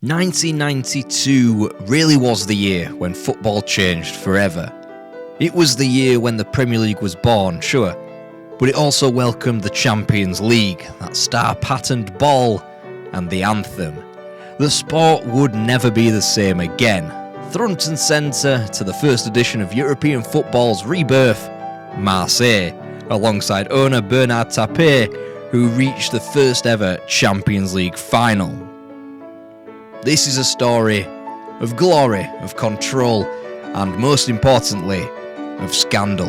1992 really was the year when football changed forever. It was the year when the Premier League was born, sure, but it also welcomed the Champions League, that star-patterned ball, and the anthem. The sport would never be the same again. Front and centre to the first edition of European football's rebirth, Marseille, alongside owner Bernard Tapie, who reached the first ever Champions League final. This is a story of glory, of control, and most importantly, of scandal.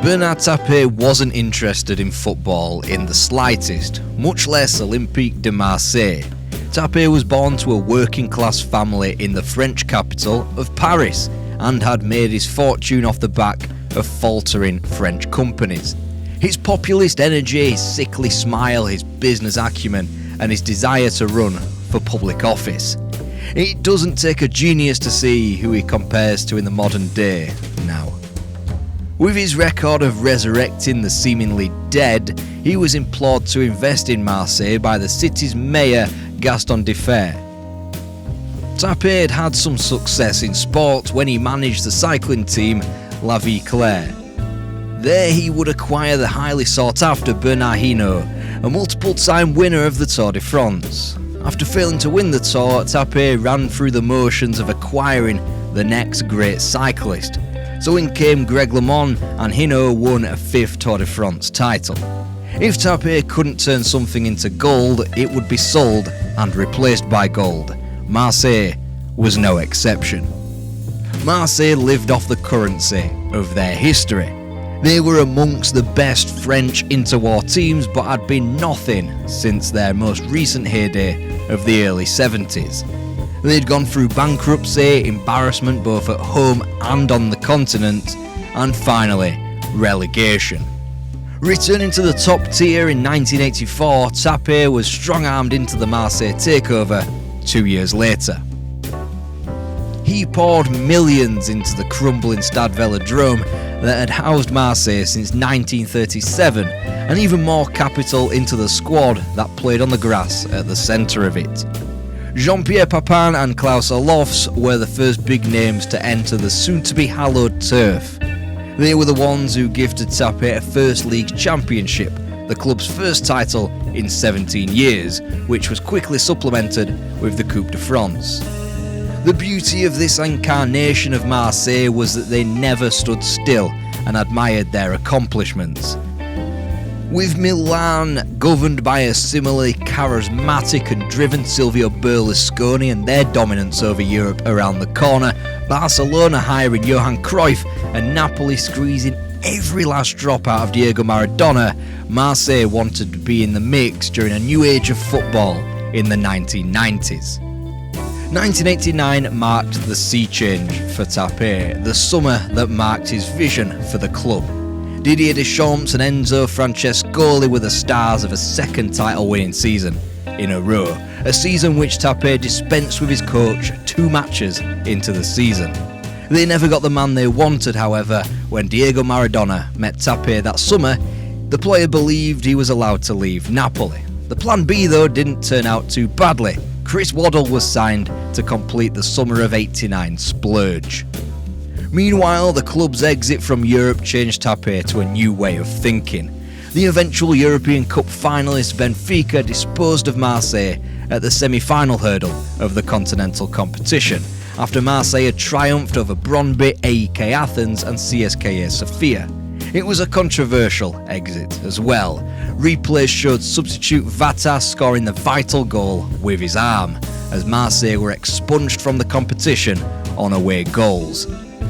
Bernard Tapie wasn't interested in football in the slightest, much less Olympique de Marseille. Tapie was born to a working-class family in the French capital of Paris and had made his fortune off the back of faltering French companies. His populist energy, his sickly smile, his business acumen, and his desire to run for public office. It doesn't take a genius to see who he compares to in the modern day now. With his record of resurrecting the seemingly dead, he was implored to invest in Marseille by the city's mayor, Gaston Deffer. Tapie had some success in sport when he managed the cycling team La Vie Claire. There he would acquire the highly sought-after Bernard Hinault, a multiple-time winner of the Tour de France. After failing to win the Tour, Tapie ran through the motions of acquiring the next great cyclist. So in came Greg LeMond, and Hinault won a fifth Tour de France title. If Tapie couldn't turn something into gold, it would be sold and replaced by gold. Marseille was no exception. Marseille lived off the currency of their history. They were amongst the best French interwar teams, but had been nothing since their most recent heyday of the early 70s. They'd gone through bankruptcy, embarrassment both at home and on the continent, and finally, relegation. Returning to the top tier in 1984, Tapie was strong-armed into the Marseille takeover 2 years later. He poured millions into the crumbling Stade Velodrome that had housed Marseille since 1937, and even more capital into the squad that played on the grass at the centre of it. Jean-Pierre Papin and Klaus Allofs were the first big names to enter the soon-to-be hallowed turf. They were the ones who gifted Tapie a First League championship, the club's first title in 17 years, which was quickly supplemented with the Coupe de France. The beauty of this incarnation of Marseille was that they never stood still and admired their accomplishments. With Milan governed by a similarly charismatic and driven Silvio Berlusconi and their dominance over Europe around the corner, Barcelona hiring Johan Cruyff and Napoli squeezing every last drop out of Diego Maradona, Marseille wanted to be in the mix during a new age of football in the 1990s. 1989 marked the sea change for Tapie, the summer that marked his vision for the club. Didier Deschamps and Enzo Francescoli were the stars of a second title-winning season in a row, a season which Tapie dispensed with his coach 2 matches into the season. They never got the man they wanted, however. When Diego Maradona met Tapie that summer, the player believed he was allowed to leave Napoli. The plan B, though, didn't turn out too badly. Chris Waddle was signed to complete the summer of '89 splurge. Meanwhile, the club's exit from Europe changed Tapie to a new way of thinking. The eventual European Cup finalist Benfica disposed of Marseille at the semi-final hurdle of the continental competition, after Marseille had triumphed over Brøndby, AEK Athens and CSKA Sofia. It was a controversial exit as well. Replays showed substitute Vatas scoring the vital goal with his arm, as Marseille were expunged from the competition on away goals.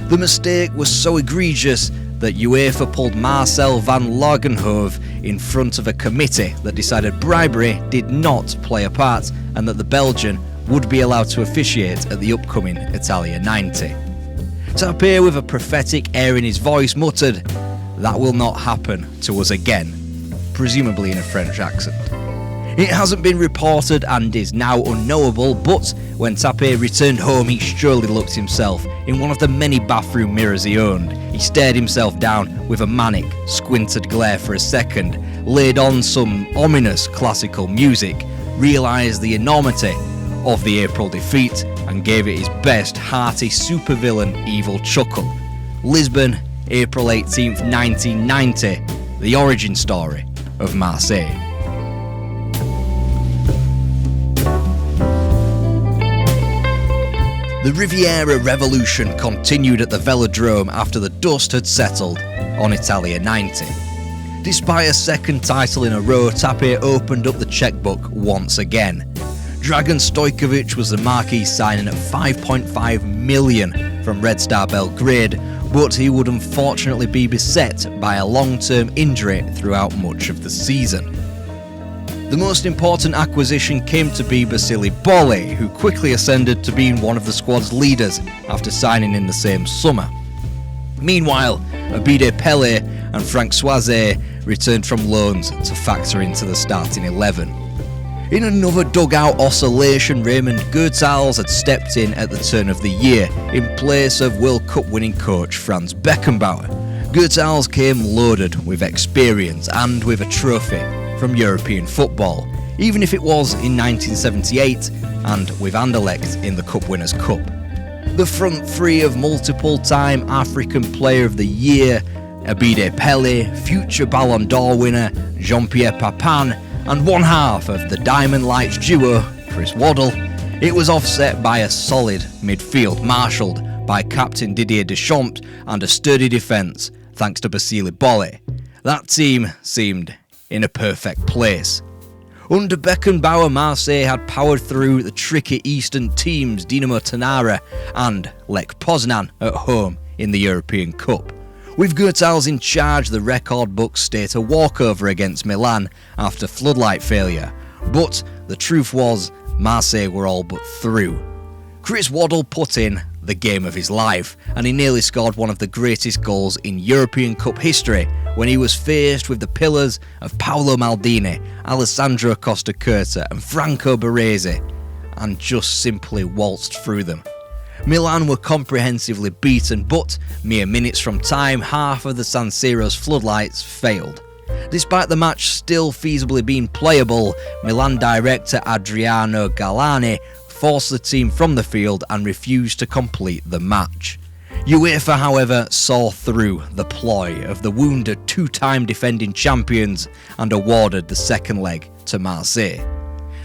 The mistake was so egregious that UEFA pulled Marcel van Lagenhove in front of a committee that decided bribery did not play a part and that the Belgian would be allowed to officiate at the upcoming Italia 90. Tapie, with a prophetic air in his voice, muttered, "That will not happen to us again," presumably in a French accent. It hasn't been reported and is now unknowable, but when Tapie returned home he surely looked himself in one of the many bathroom mirrors he owned. He stared himself down with a manic, squinted glare for a second, laid on some ominous classical music, realised the enormity of the April defeat and gave it his best hearty supervillain evil chuckle. Lisbon, April 18th, 1990, the origin story of Marseille. The Riviera Revolution continued at the Velodrome after the dust had settled on Italia 90. Despite a second title in a row, Tapie opened up the checkbook once again. Dragan Stojkovic was the marquee signing at 5.5 million from Red Star Belgrade, but he would unfortunately be beset by a long-term injury throughout much of the season. The most important acquisition came to be Basile Boli, who quickly ascended to being one of the squad's leaders after signing in the same summer. Meanwhile, Abide Pele and Françoise returned from loans to factor into the starting 11. In another dugout oscillation, Raymond Goethals had stepped in at the turn of the year in place of World Cup winning coach Franz Beckenbauer. Goethals came loaded with experience and with a trophy from European football, even if it was in 1978 and with Anderlecht in the Cup Winners' Cup. The front three of multiple-time African Player of the Year, Abide Pele, future Ballon d'Or winner Jean-Pierre Papin, and one half of the Diamond Lights duo, Chris Waddle, it was offset by a solid midfield marshalled by captain Didier Deschamps and a sturdy defence thanks to Basile Boli. That team seemed in a perfect place. Under Beckenbauer, Marseille had powered through the tricky eastern teams Dinamo Tanara and Lech Poznan at home in the European Cup. With Goethals in charge, the record books state a walkover against Milan after floodlight failure, but the truth was Marseille were all but through. Chris Waddle put in the game of his life, and he nearly scored one of the greatest goals in European Cup history when he was faced with the pillars of Paolo Maldini, Alessandro Costa Curta and Franco Baresi, and just simply waltzed through them. Milan were comprehensively beaten, but mere minutes from time, half of the San Siro's floodlights failed. Despite the match still feasibly being playable, Milan director Adriano Galani forced the team from the field and refused to complete the match. UEFA, however, saw through the ploy of the wounded two-time defending champions and awarded the second leg to Marseille.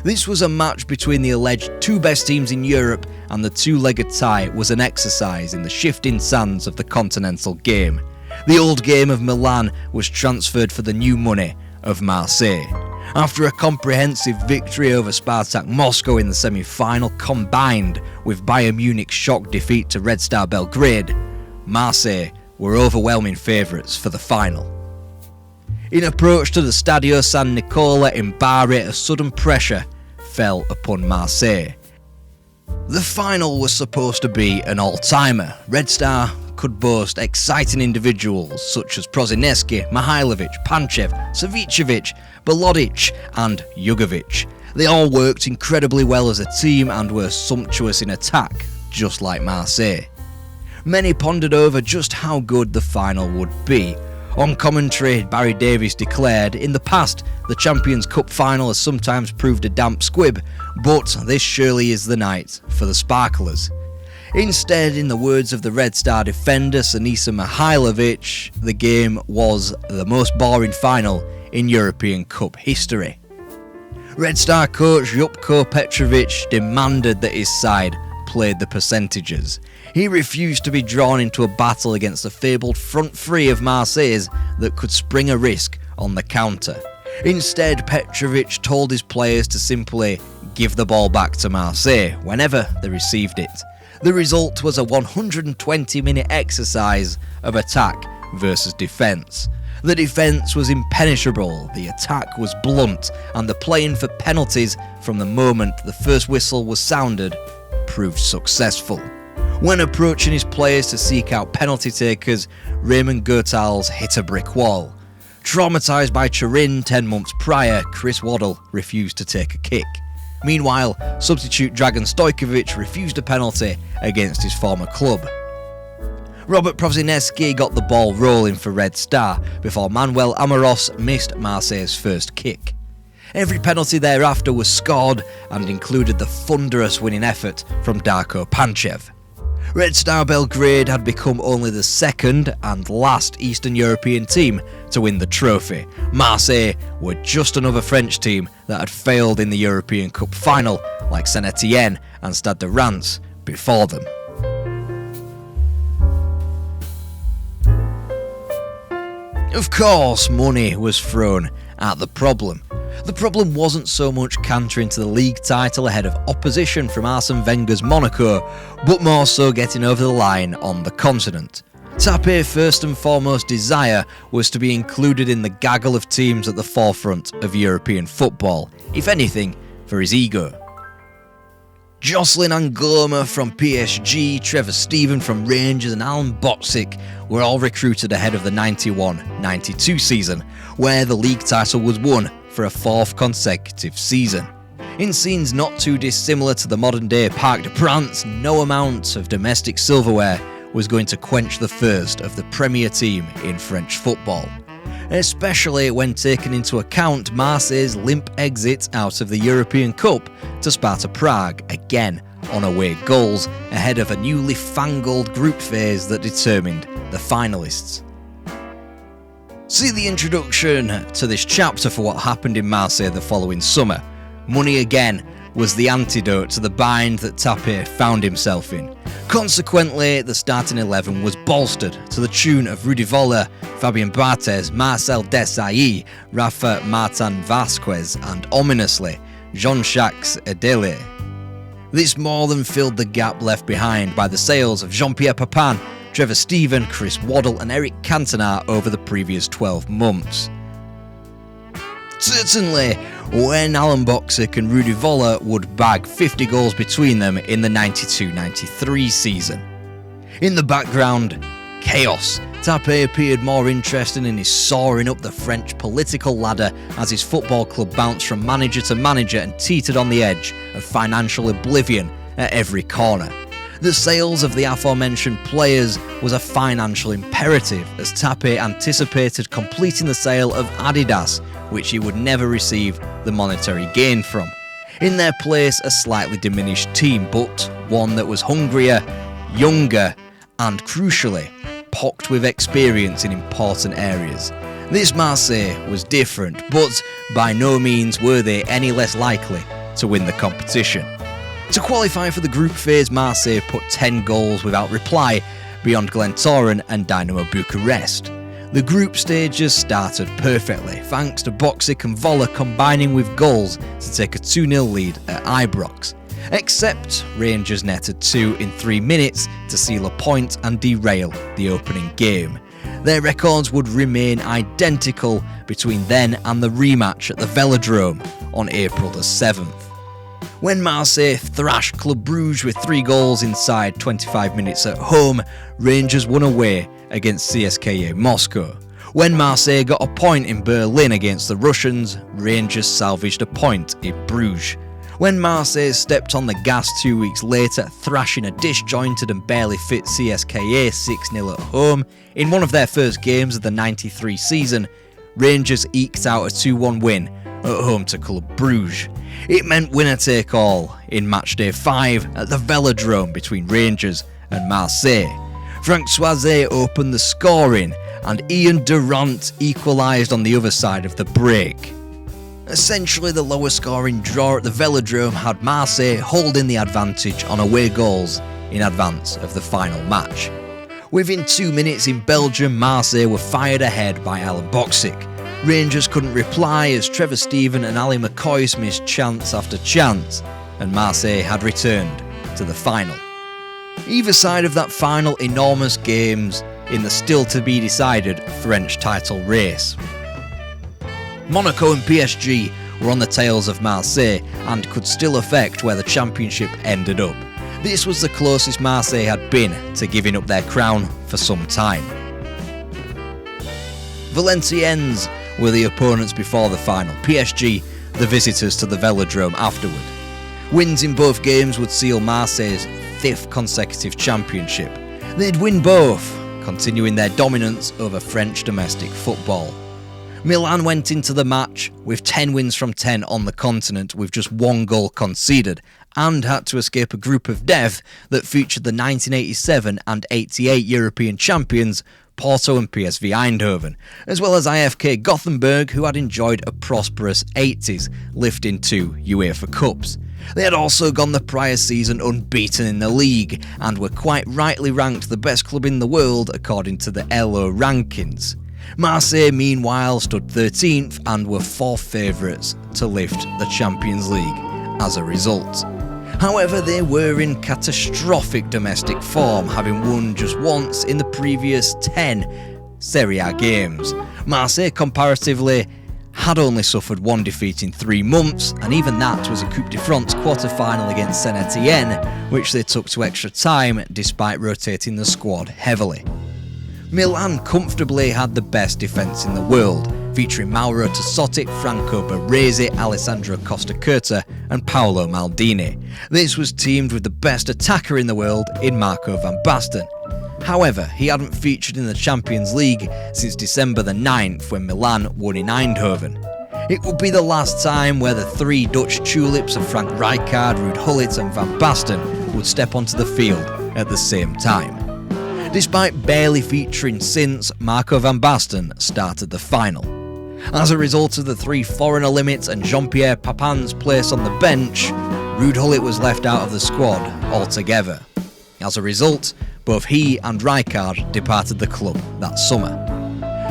This was a match between the alleged two best teams in Europe, and the two-legged tie was an exercise in the shifting sands of the continental game. The old game of Milan was transferred for the new money of Marseille. After a comprehensive victory over Spartak Moscow in the semi-final, combined with Bayern Munich's shock defeat to Red Star Belgrade, Marseille were overwhelming favourites for the final. In approach to the Stadio San Nicola in Bari, a sudden pressure fell upon Marseille. The final was supposed to be an all-timer. Red Star could boast exciting individuals such as Prozineski, Mihailovic, Panchev, Savicevic, Belodic and Jugovic. They all worked incredibly well as a team and were sumptuous in attack, just like Marseille. Many pondered over just how good the final would be. On commentary, Barry Davies declared, "In the past, the Champions Cup final has sometimes proved a damp squib, but this surely is the night for the sparklers." Instead, in the words of the Red Star defender Sinisa Mihailovic, the game was the most boring final in European Cup history. Red Star coach Jutko Petrovic demanded that his side played the percentages. He refused to be drawn into a battle against the fabled front three of Marseille that could spring a risk on the counter. Instead, Petrovic told his players to simply give the ball back to Marseille whenever they received it. The result was a 120-minute exercise of attack versus defence. The defence was impenetrable, the attack was blunt, and the playing for penalties from the moment the first whistle was sounded proved successful. When approaching his players to seek out penalty takers, Raymond Goethals hit a brick wall. Traumatised by Turin 10 months prior, Chris Waddle refused to take a kick. Meanwhile, substitute Dragan Stojkovic refused a penalty against his former club. Robert Prosinecki got the ball rolling for Red Star before Manuel Amoros missed Marseille's first kick. Every penalty thereafter was scored and included the thunderous winning effort from Darko Panchev. Red Star Belgrade had become only the second and last Eastern European team to win the trophy. Marseille were just another French team that had failed in the European Cup final, like Saint-Étienne and Stade de Reims before them. Of course, money was thrown at the problem. The problem wasn't so much cantering to the league title ahead of opposition from Arsene Wenger's Monaco, but more so getting over the line on the continent. Tapie's first and foremost desire was to be included in the gaggle of teams at the forefront of European football, if anything, for his ego. Jocelyn Angloma from PSG, Trevor Steven from Rangers and Alan Boksic were all recruited ahead of the 91-92 season, where the league title was won for a fourth consecutive season. In scenes not too dissimilar to the modern-day Parc des Princes, no amount of domestic silverware was going to quench the thirst of the premier team in French football, especially when taken into account Marseille's limp exit out of the European Cup to Sparta Prague, again on away goals, ahead of a newly fangled group phase that determined the finalists. See the introduction to this chapter for what happened in Marseille the following summer. Money again was the antidote to the bind that Tapie found himself in. Consequently, the starting 11 was bolstered to the tune of Rudi Voller, Fabien Barthez, Marcel Desailly, Rafa Martin Vasquez and, ominously, Jean-Jacques Edele. This more than filled the gap left behind by the sales of Jean-Pierre Papin, Trevor Steven, Chris Waddle and Eric Cantona over the previous 12 months. Certainly, when Alan Boksic and Rudi Voller would bag 50 goals between them in the 92-93 season. In the background, chaos. Tapie appeared more interested in his soaring up the French political ladder as his football club bounced from manager to manager and teetered on the edge of financial oblivion at every corner. The sales of the aforementioned players was a financial imperative, as Tapie anticipated completing the sale of Adidas, which he would never receive the monetary gain from. In their place, a slightly diminished team, but one that was hungrier, younger, and crucially, pocked with experience in important areas. This Marseille was different, but by no means were they any less likely to win the competition. To qualify for the group phase, Marseille put 10 goals without reply beyond Glentoran and Dynamo Bucharest. The group stages started perfectly, thanks to Boksic and Voller combining with goals to take a 2-0 lead at Ibrox. Except Rangers netted 2 in 3 minutes to seal a point and derail the opening game. Their records would remain identical between then and the rematch at the Velodrome on April the 7th. When Marseille thrashed Club Brugge with 3 goals inside 25 minutes at home, Rangers won away against CSKA Moscow. When Marseille got a point in Berlin against the Russians, Rangers salvaged a point in Bruges. When Marseille stepped on the gas 2 weeks later, thrashing a disjointed and barely fit CSKA 6-0 at home, in one of their first games of the 93 season, Rangers eked out a 2-1 win at home to Club Brugge. It meant winner-take-all in matchday 5 at the Velodrome between Rangers and Marseille. Franck Soizé opened the scoring and Ian Durant equalised on the other side of the break. Essentially, the lower scoring draw at the Velodrome had Marseille holding the advantage on away goals in advance of the final match. Within 2 minutes in Belgium, Marseille were fired ahead by Alan Boksic. Rangers couldn't reply as Trevor Steven and Ali McCoy missed chance after chance, and Marseille had returned to the final. Either side of that final, enormous games in the still-to-be-decided French title race. Monaco and PSG were on the tails of Marseille and could still affect where the championship ended up. This was the closest Marseille had been to giving up their crown for some time. Valenciennes were the opponents before the final, PSG the visitors to the Velodrome afterward. Wins in both games would seal Marseille's 5th consecutive championship. They'd win both, continuing their dominance over French domestic football. Milan went into the match with 10 wins from 10 on the continent with just 1 goal conceded, and had to escape a group of death that featured the 1987 and 88 European champions Porto and PSV Eindhoven, as well as IFK Gothenburg, who had enjoyed a prosperous 80s, lifting 2 UEFA Cups. They had also gone the prior season unbeaten in the league, and were quite rightly ranked the best club in the world according to the ELO rankings. Marseille, meanwhile, stood 13th and were 4th favourites to lift the Champions League as a result. However, they were in catastrophic domestic form, having won just once in the previous 10 Serie A games. Marseille, comparatively, had only suffered 1 defeat in 3 months, and even that was a Coupe de France quarter-final against Saint-Etienne, which they took to extra time despite rotating the squad heavily. Milan comfortably had the best defence in the world, featuring Mauro Tassotti, Franco Baresi, Alessandro Costacurta and Paolo Maldini. This was teamed with the best attacker in the world in Marco van Basten. However, he hadn't featured in the Champions League since December the 9th when Milan won in Eindhoven. It would be the last time where the 3 Dutch tulips of Frank Rijkaard, Ruud Gullit and Van Basten would step onto the field at the same time. Despite barely featuring since, Marco van Basten started the final. As a result of the 3 foreigner limits and Jean-Pierre Papin's place on the bench, Ruud Gullit was left out of the squad altogether. As a result, both he and Rijkaard departed the club that summer.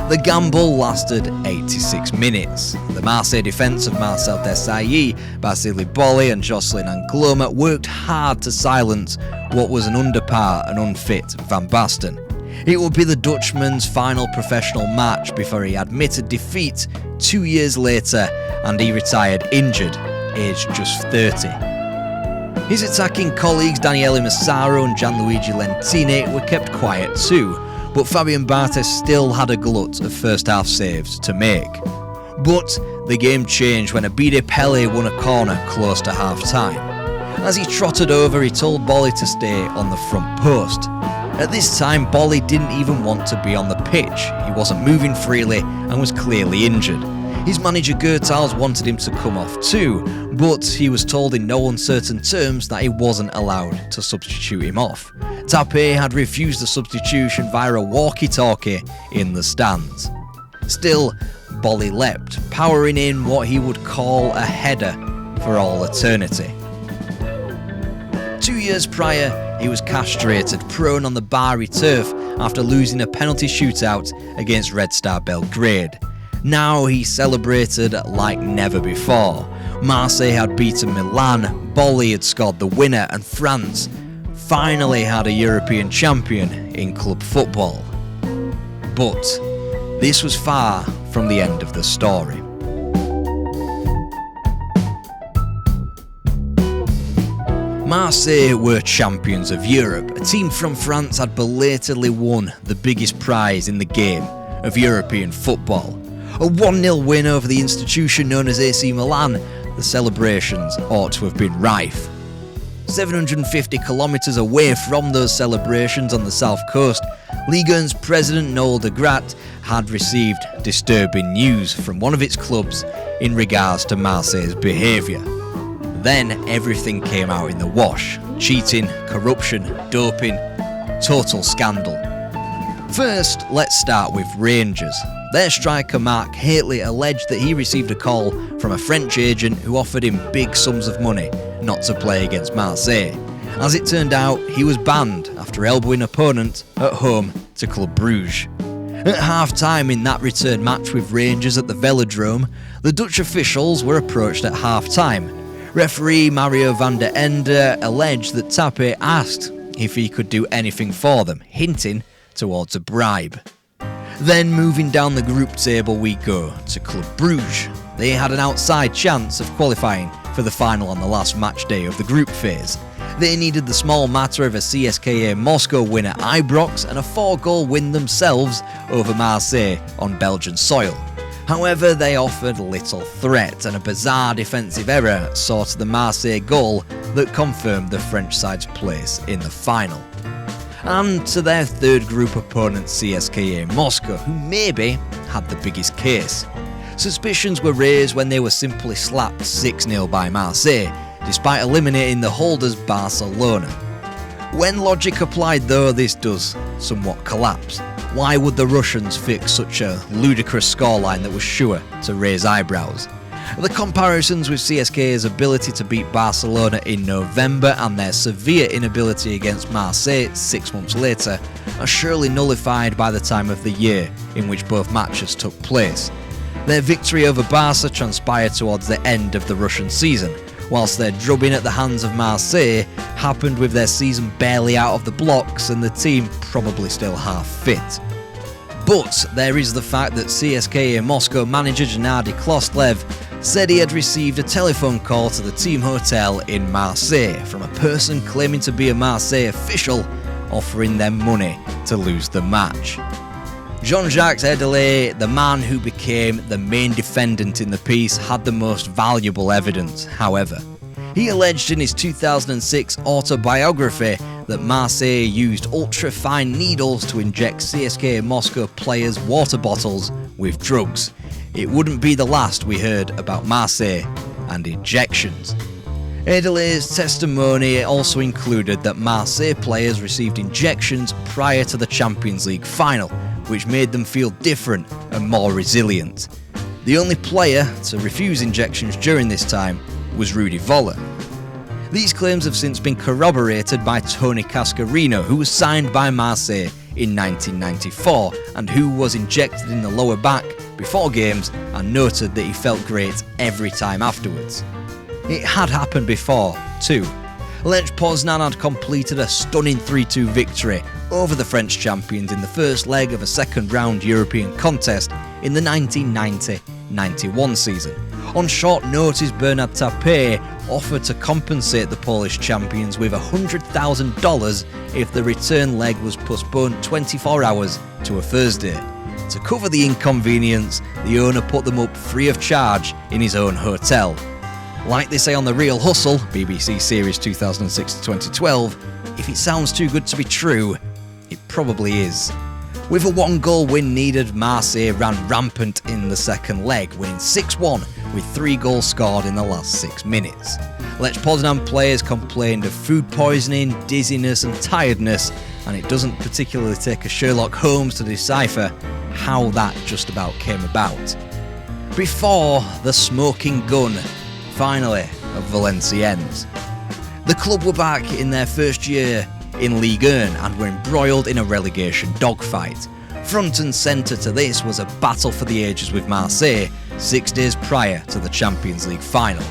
The gamble lasted 86 minutes. The Marseille defence of Marcel Desailly, Basile Boli and Jocelyn Angloma worked hard to silence what was an under-par and unfit Van Basten. It would be the Dutchman's final professional match before he admitted defeat 2 years later, and he retired injured, aged just 30. His attacking colleagues Daniele Massaro and Gianluigi Lentini were kept quiet too, but Fabien Barthez still had a glut of first-half saves to make. But the game changed when Abide Pele won a corner close to half-time. As he trotted over, he told Boli to stay on the front post. At this time, Boli didn't even want to be on the pitch. He wasn't moving freely and was clearly injured. His manager Goethals wanted him to come off too, but he was told in no uncertain terms that he wasn't allowed to substitute him off. Tapie had refused the substitution via a walkie-talkie in the stands. Still, Boli leapt, powering in what he would call a header for all eternity. 2 years prior, he was castrated, prone on the Bari turf after losing a penalty shootout against Red Star Belgrade. Now he celebrated like never before. Marseille had beaten Milan, Boli had scored the winner, and France finally had a European champion in club football. But this was far from the end of the story. Marseille were champions of Europe. A team from France had belatedly won the biggest prize in the game of European football. A 1-0 win over the institution known as AC Milan, the celebrations ought to have been rife. 750 kilometres away from those celebrations on the south coast, Ligue 1's president Noël de Graat had received disturbing news from one of its clubs in regards to Marseille's behaviour. Then everything came out in the wash. Cheating, corruption, doping, total scandal. First, let's start with Rangers. Their striker Mark Hateley alleged that he received a call from a French agent who offered him big sums of money not to play against Marseille. As it turned out, he was banned after elbowing opponent at home to Club Brugge. At half-time in that return match with Rangers at the Velodrome, the Dutch officials were approached at half-time. Referee Mario van der Ende alleged that Tapie asked if he could do anything for them, hinting towards a bribe. Then moving down the group table we go to Club Brugge. They had an outside chance of qualifying for the final on the last match day of the group phase. They needed the small matter of a CSKA Moscow win at Ibrox and a 4-goal win themselves over Marseille on Belgian soil. However, they offered little threat, and a bizarre defensive error saw to the Marseille goal that confirmed the French side's place in the final. and to their third group opponent CSKA Moscow, who maybe had the biggest case. Suspicions were raised when they were simply slapped 6-0 by Marseille, despite eliminating the holders Barcelona. When logic applied though, this does somewhat collapse. Why would the Russians fix such a ludicrous scoreline that was sure to raise eyebrows? The comparisons with CSKA's ability to beat Barcelona in November and their severe inability against Marseille 6 months later are surely nullified by the time of the year in which both matches took place. Their victory over Barca transpired towards the end of the Russian season, whilst their drubbing at the hands of Marseille happened with their season barely out of the blocks and the team probably still half fit. But there is the fact that CSKA Moscow manager Gennady Klostlev said he had received a telephone call to the team hotel in Marseille from a person claiming to be a Marseille official offering them money to lose the match. Jean-Jacques Edelet, the man who became the main defendant in the piece, had the most valuable evidence, however. He alleged in his 2006 autobiography that Marseille used ultra-fine needles to inject CSKA Moscow players' water bottles with drugs. It wouldn't be the last we heard about Marseille and injections. Edelet's testimony also included that Marseille players received injections prior to the Champions League final, which made them feel different and more resilient. The only player to refuse injections during this time was Rudi Völler. These claims have since been corroborated by Tony Cascarino, who was signed by Marseille in 1994 and who was injected in the lower back before games and noted that he felt great every time afterwards. It had happened before, too. Lech Poznan had completed a stunning 3-2 victory over the French champions in the first leg of a second-round European contest in the 1990-91 season. On short notice, Bernard Tapie offered to compensate the Polish champions with $100,000 if the return leg was postponed 24 hours to a Thursday. To cover the inconvenience, the owner put them up free of charge in his own hotel. Like they say on The Real Hustle, BBC series 2006-2012, if it sounds too good to be true, it probably is. With a 1-goal win needed, Marseille ran rampant in the second leg, winning 6-1 with 3 goals scored in the last 6 minutes. Lech Poznan players complained of food poisoning, dizziness and tiredness, and it doesn't particularly take a Sherlock Holmes to decipher how that just about came about. Before the smoking gun, finally, of Valenciennes. The club were back in their first year in Ligue 1 and were embroiled in a relegation dogfight. Front and centre to this was a battle for the ages with Marseille 6 days prior to the Champions League final.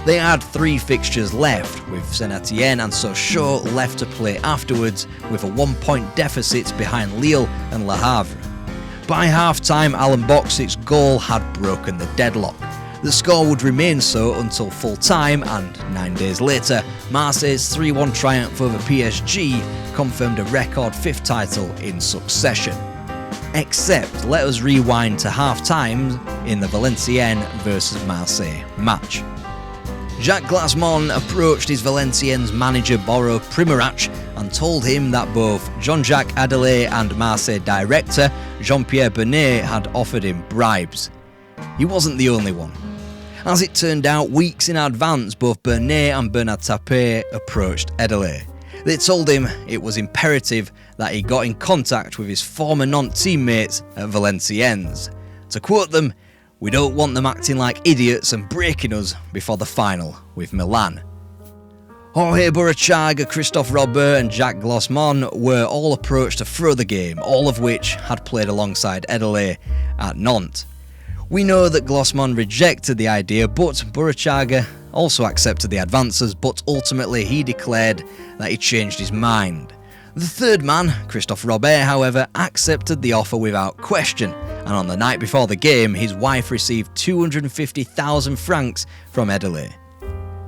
They had 3 fixtures left, with Saint-Étienne and Sochaux left to play afterwards, with a 1-point deficit behind Lille and Le Havre. By half-time, Alan Boxic's goal had broken the deadlock. The score would remain so until full-time, and 9 days later, Marseille's 3-1 triumph over PSG confirmed a record 5th title in succession. Except, let us rewind to half-time in the Valenciennes vs Marseille match. Jacques Glassman approached his Valenciennes manager Boro Primorac and told him that both Jean-Jacques Edelet and Marseille director Jean-Pierre Bernet had offered him bribes. He wasn't the only one. As it turned out, weeks in advance, both Bernet and Bernard Tapie approached Edelet. They told him it was imperative that he got in contact with his former Nantes teammates at Valenciennes. To quote them, "We don't want them acting like idiots and breaking us before the final with Milan." Jorge Burruchaga, Christophe Robert and Jacques Glassman were all approached to throw the game, all of which had played alongside Edelet at Nantes. We know that Glassman rejected the idea, but Burruchaga also accepted the advances, but ultimately he declared that he changed his mind. The third man, Christophe Robert, however, accepted the offer without question, and on the night before the game, his wife received 250,000 francs from Edelet.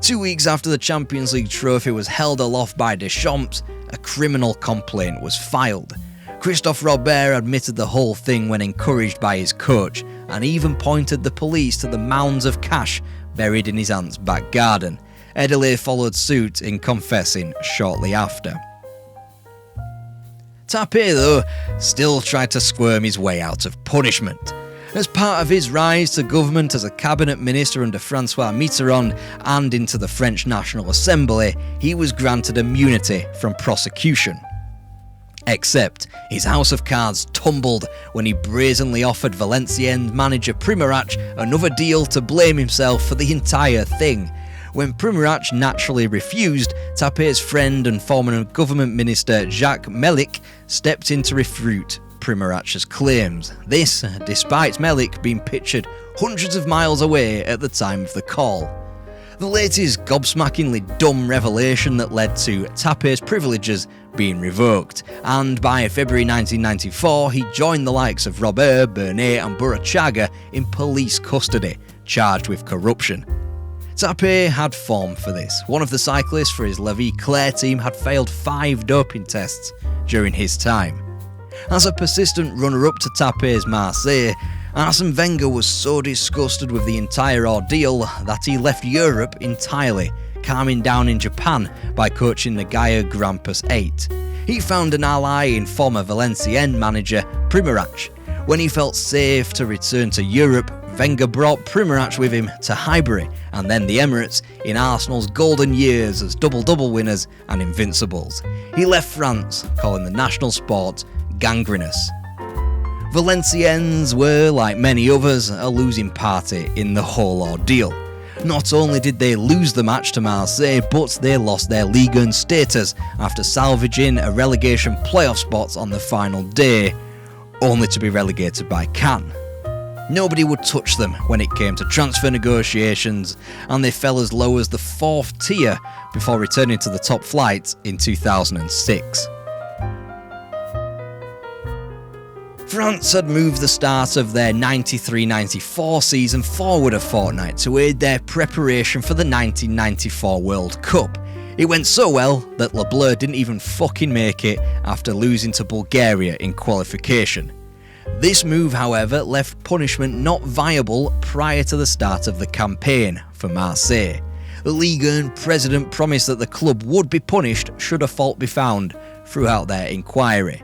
2 weeks after the Champions League trophy was held aloft by Deschamps, a criminal complaint was filed. Christophe Robert admitted the whole thing when encouraged by his coach, and even pointed the police to the mounds of cash buried in his aunt's back garden. Edelet followed suit in confessing shortly after. Tapie, though, still tried to squirm his way out of punishment. As part of his rise to government as a cabinet minister under Francois Mitterrand and into the French National Assembly, he was granted immunity from prosecution. Except his house of cards tumbled when he brazenly offered Valenciennes manager Primorac another deal to blame himself for the entire thing. When Primorac naturally refused, Tapie's friend and former government minister Jacques Melik stepped in to refute Primorac's claims. This, despite Melik being pictured hundreds of miles away at the time of the call. The latest gobsmackingly dumb revelation that led to Tapie's privileges being revoked, and by February 1994 he joined the likes of Robert, Bernard and Burruchaga in police custody, charged with corruption. Tapie had form for this. One of the cyclists for his La Vie Claire team had failed 5 doping tests during his time. As a persistent runner-up to Tapie's Marseille, Arsene Wenger was so disgusted with the entire ordeal that he left Europe entirely, calming down in Japan by coaching the Gaia Grampus 8. He found an ally in former Valenciennes manager Primorac. When he felt safe to return to Europe, Wenger brought Primorac with him to Highbury and then the Emirates in Arsenal's golden years as double-double winners and invincibles. He left France, calling the national sport gangrenous. Valenciennes were, like many others, a losing party in the whole ordeal. Not only did they lose the match to Marseille, but they lost their Ligue 1 status after salvaging a relegation playoff spot on the final day, only to be relegated by Cannes. Nobody would touch them when it came to transfer negotiations, and they fell as low as the 4th tier before returning to the top flight in 2006. France had moved the start of their 93-94 season forward a fortnight to aid their preparation for the 1994 World Cup. It went so well that Le Bleu didn't even fucking make it after losing to Bulgaria in qualification. This move, however, left punishment not viable prior to the start of the campaign for Marseille. The Ligue 1 president promised that the club would be punished should a fault be found throughout their inquiry.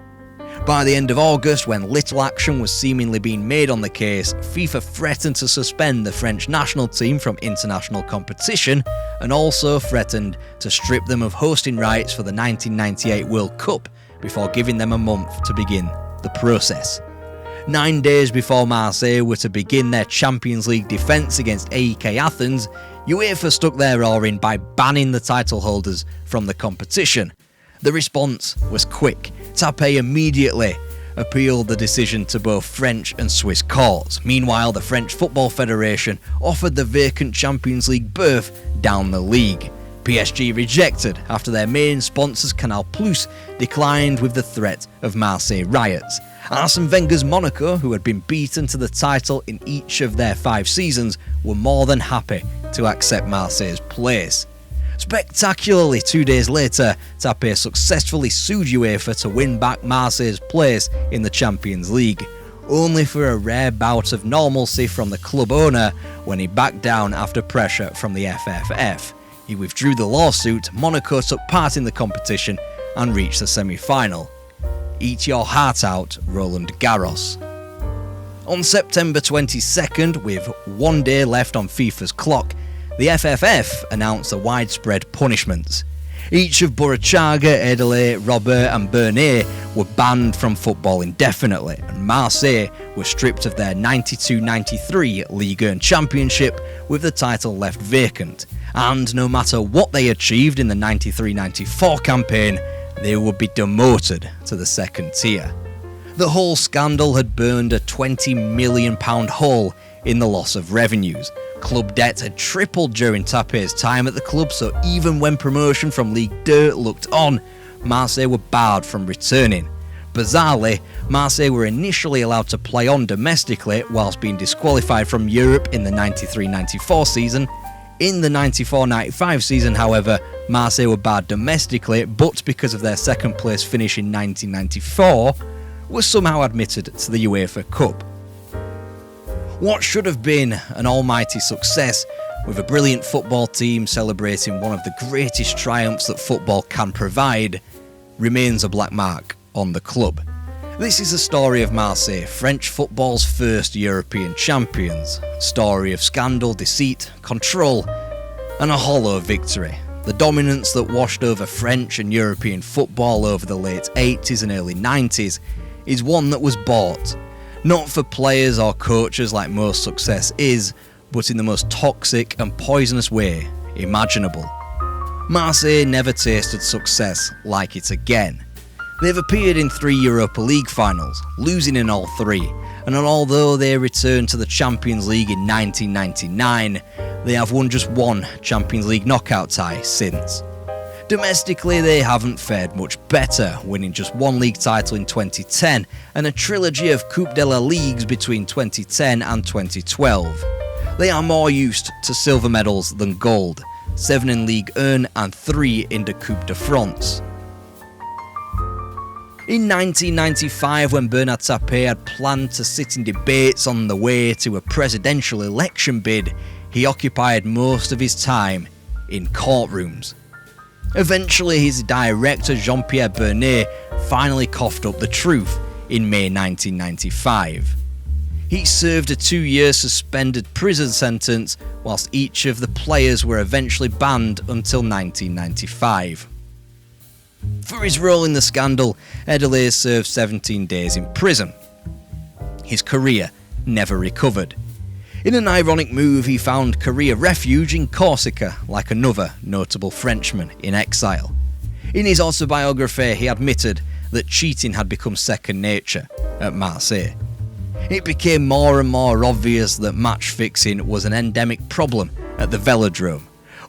By the end of August, when little action was seemingly being made on the case, FIFA threatened to suspend the French national team from international competition and also threatened to strip them of hosting rights for the 1998 World Cup before giving them a month to begin the process. 9 days before Marseille were to begin their Champions League defence against AEK Athens, UEFA stuck their oar in by banning the title holders from the competition. The response was quick. Tapie immediately appealed the decision to both French and Swiss courts. Meanwhile, the French Football Federation offered the vacant Champions League berth down the league. PSG rejected after their main sponsors Canal Plus declined with the threat of Marseille riots. Arsene Wenger's Monaco, who had been beaten to the title in each of their 5 seasons, were more than happy to accept Marseille's place. Spectacularly, 2 days later, Tapie successfully sued UEFA to win back Marseille's place in the Champions League, only for a rare bout of normalcy from the club owner when he backed down after pressure from the FFF. He withdrew the lawsuit, Monaco took part in the competition and reached the semi-final. Eat your heart out, Roland Garros. On September 22nd, with 1 day left on FIFA's clock, the FFF announced a widespread punishments. Each of Burruchaga, Edele, Robert and Bernard were banned from football indefinitely, and Marseille were stripped of their 92-93 Ligue 1 Championship with the title left vacant, and no matter what they achieved in the 93-94 campaign, they would be demoted to the 2nd tier. The whole scandal had burned a £20 million hole in the loss of revenues. Club debt had tripled during Tapie's time at the club, so even when promotion from Ligue 2 looked on, Marseille were barred from returning. Bizarrely, Marseille were initially allowed to play on domestically whilst being disqualified from Europe in the 93-94 season. In the 94-95 season, however, Marseille were barred domestically, but because of their second place finish in 1994, were somehow admitted to the UEFA Cup. What should have been an almighty success, with a brilliant football team celebrating one of the greatest triumphs that football can provide, remains a black mark on the club. This is a story of Marseille, French football's first European champions. A story of scandal, deceit, control, and a hollow victory. The dominance that washed over French and European football over the late 80s and early 90s is one that was bought, not for players or coaches like most success is, but in the most toxic and poisonous way imaginable. Marseille never tasted success like it again. They've appeared in 3 Europa League finals, losing in all 3, and although they returned to the Champions League in 1999, they have won just 1 Champions League knockout tie since. Domestically, they haven't fared much better, winning just 1 league title in 2010 and a trilogy of Coupe de la Ligues between 2010 and 2012. They are more used to silver medals than gold, 7 in Ligue 1 and 3 in the Coupe de France. In 1995, when Bernard Tapie had planned to sit in debates on the way to a presidential election bid, he occupied most of his time in courtrooms. Eventually, his director Jean-Pierre Bernet finally coughed up the truth in May 1995. He served a 2-year suspended prison sentence, whilst each of the players were eventually banned until 1995. For his role in the scandal, Edelais served 17 days in prison. His career never recovered. In an ironic move, he found career refuge in Corsica, like another notable Frenchman in exile. In his autobiography, he admitted that cheating had become second nature at Marseille. It became more and more obvious that match fixing was an endemic problem at the Velodrome.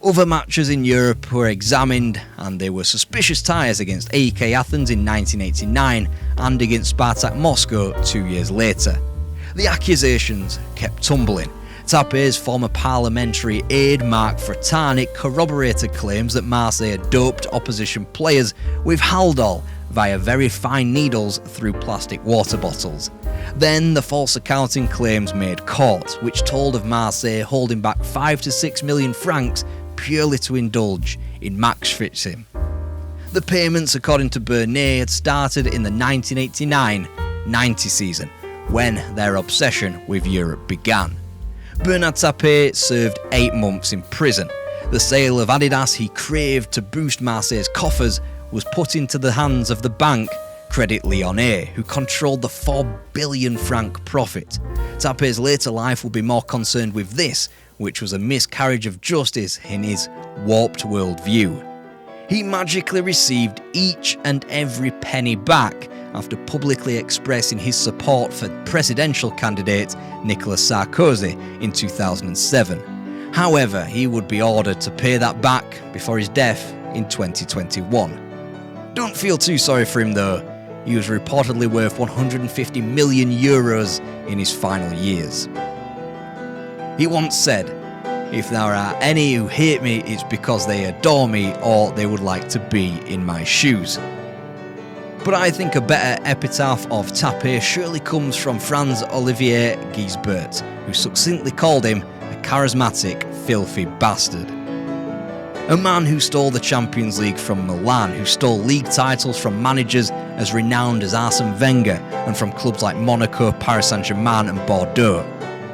Other matches in Europe were examined, and there were suspicious ties against AEK Athens in 1989 and against Spartak Moscow 2 years later. The accusations kept tumbling. Tapie's former parliamentary aide Marc Fratani corroborated claims that Marseille had doped opposition players with Haldol via very fine needles through plastic water bottles. Then the false accounting claims made court, which told of Marseille holding back 5 to 6 million francs purely to indulge in match fixing. The payments, according to Bernet, had started in the 1989-90 season, when their obsession with Europe began. Bernard Tapie served 8 months in prison. The sale of Adidas he craved to boost Marseille's coffers was put into the hands of the bank Credit Lyonnais, who controlled the 4 billion franc profit. Tapie's later life would be more concerned with this, which was a miscarriage of justice in his warped worldview. He magically received each and every penny back after publicly expressing his support for presidential candidate Nicolas Sarkozy in 2007. However, he would be ordered to pay that back before his death in 2021. Don't feel too sorry for him though. He was reportedly worth 150 million euros in his final years. He once said, "If there are any who hate me, it's because they adore me or they would like to be in my shoes." But I think a better epitaph of Tapie surely comes from Franz-Olivier Gisbert, who succinctly called him a charismatic, filthy bastard. A man who stole the Champions League from Milan, who stole league titles from managers as renowned as Arsene Wenger and from clubs like Monaco, Paris Saint-Germain and Bordeaux.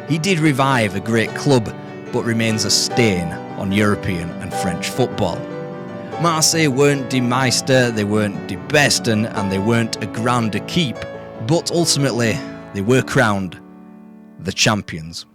He did revive a great club, but remains a stain on European and French football. Marseille weren't Die Meister, they weren't Die Besten, and they weren't a grande équipe, but ultimately they were crowned the champions.